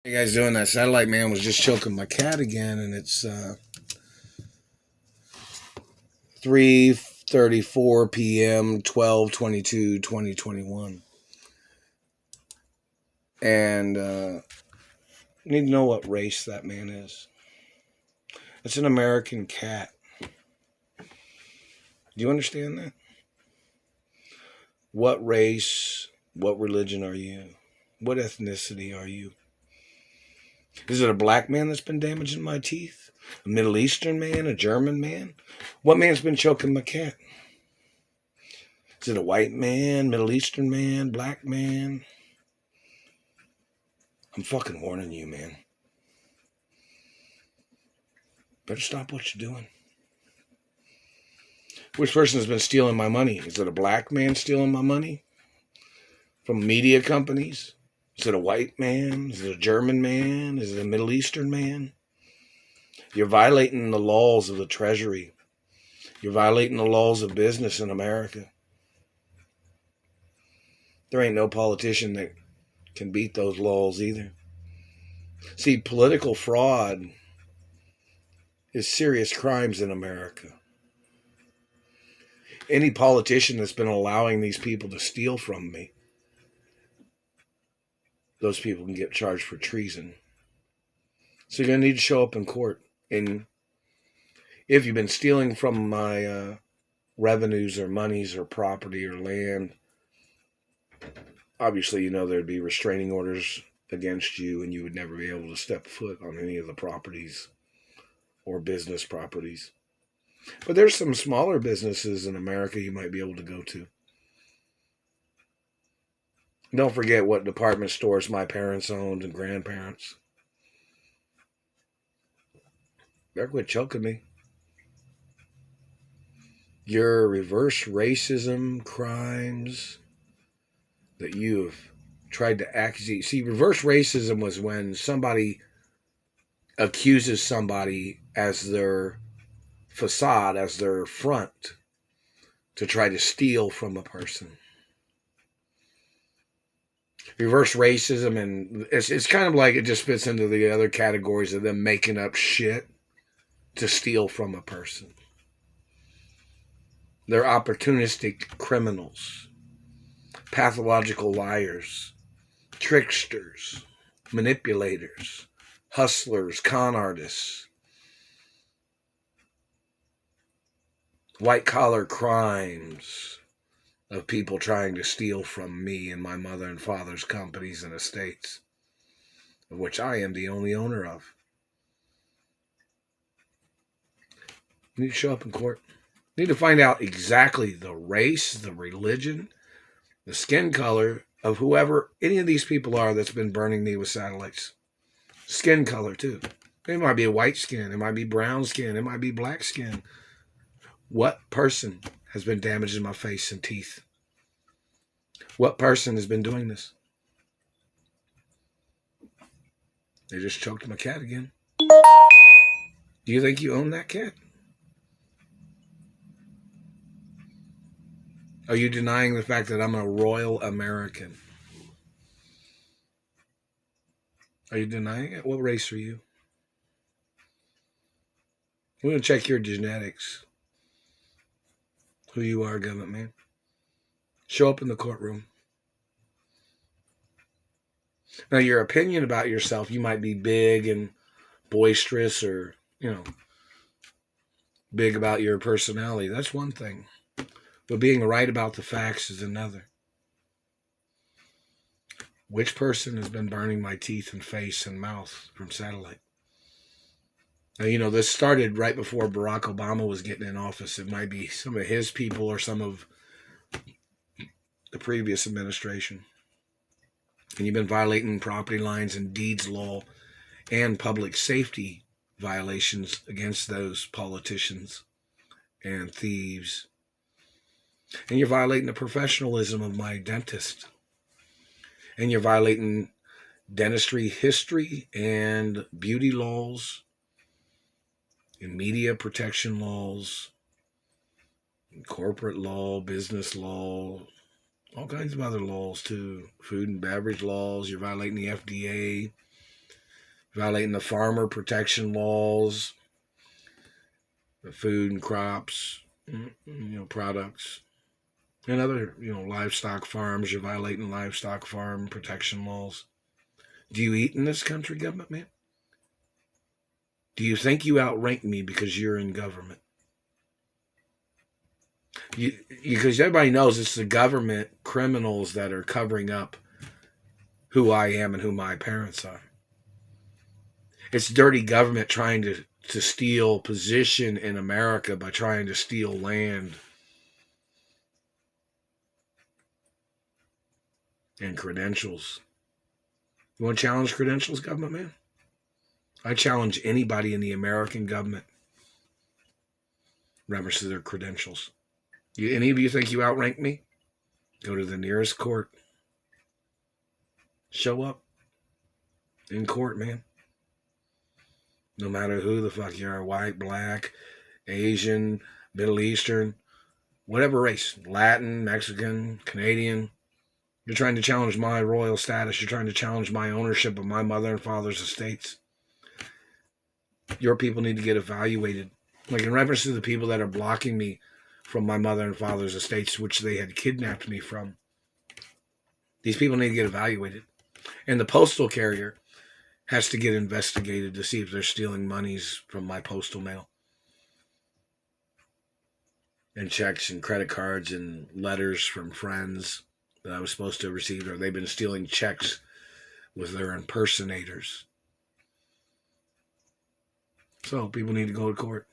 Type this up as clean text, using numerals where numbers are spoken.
You guys doing that? Satellite man was just choking my cat again, and it's 3:34 p.m. 12/22/2021, and you need to know what race that man is. It's an American cat. Do you understand that? What race? What religion are you? What ethnicity are you? Is it a black man that's been damaging my teeth? A Middle Eastern man? A German man? What man's been choking my cat? Is it a white man, Middle Eastern man, black man? I'm fucking warning you, man. Better stop what you're doing. Which person has been stealing my money? Is it a black man stealing my money from media companies? Is it a white man? Is it a German man? Is it a Middle Eastern man? You're violating the laws of the Treasury. You're violating the laws of business in America. There ain't no politician that can beat those laws either. See, political fraud is serious crimes in America. Any politician that's been allowing these people to steal from me, those people can get charged for treason. So you're going to need to show up in court. And if you've been stealing from my revenues or monies or property or land, obviously you know there'd be restraining orders against you and you would never be able to step foot on any of the properties or business properties. But there's some smaller businesses in America you might be able to go to. Don't forget what department stores my parents owned and grandparents. Better quit choking me. Your reverse racism crimes that you have tried to accuse. See, reverse racism was when somebody accuses somebody as their facade, as their front, to try to steal from a person. Reverse racism, and it's kind of like it just fits into the other categories of them making up shit to steal from a person. They're opportunistic criminals, pathological liars, tricksters, manipulators, hustlers, con artists, white-collar crimes of people trying to steal from me and my mother and father's companies and estates, of which I am the only owner of. You need to show up in court. You need to find out exactly the race, the religion, the skin color of whoever any of these people are that's been burning me with satellites. Skin color, too. It might be a white skin. It might be brown skin. It might be black skin. What person has been damaging my face and teeth? What person has been doing this? They just choked my cat again. Do you think you own that cat? Are you denying the fact that I'm a royal American? Are you denying it? What race are you? We're going to check your genetics. Who you are, government man. Show up in the courtroom. Now, your opinion about yourself, you might be big and boisterous or, big about your personality. That's one thing. But being right about the facts is another. Which person has been burning my teeth and face and mouth from satellite? Now, this started right before Barack Obama was getting in office. It might be some of his people or some of the previous administration. And you've been violating property lines and deeds law and public safety violations against those politicians and thieves. And you're violating the professionalism of my dentist. And you're violating dentistry history and beauty laws and media protection laws, and corporate law, business law, all kinds of other laws too. Food and beverage laws. You're violating the FDA. violating the farmer protection laws, the food and crops, products, and other, livestock farms. You're violating livestock farm protection laws. Do you eat in this country, government man? Do you think you outrank me because you're in government? Because everybody knows it's the government criminals that are covering up who I am and who my parents are. It's dirty government trying to steal position in America by trying to steal land and credentials. You want to challenge credentials, government man? I challenge anybody in the American government in reference to their credentials. Any of you think you outrank me? Go to the nearest court. Show up in court, man. No matter who the fuck you are, white, black, Asian, Middle Eastern, whatever race, Latin, Mexican, Canadian. You're trying to challenge my royal status. You're trying to challenge my ownership of my mother and father's estates. Your people need to get evaluated. Like in reference to the people that are blocking me from my mother and father's estates, which they had kidnapped me from. These people need to get evaluated. And the postal carrier has to get investigated to see if they're stealing monies from my postal mail. And checks and credit cards and letters from friends that I was supposed to have received, or they've been stealing checks with their impersonators. So people need to go to court.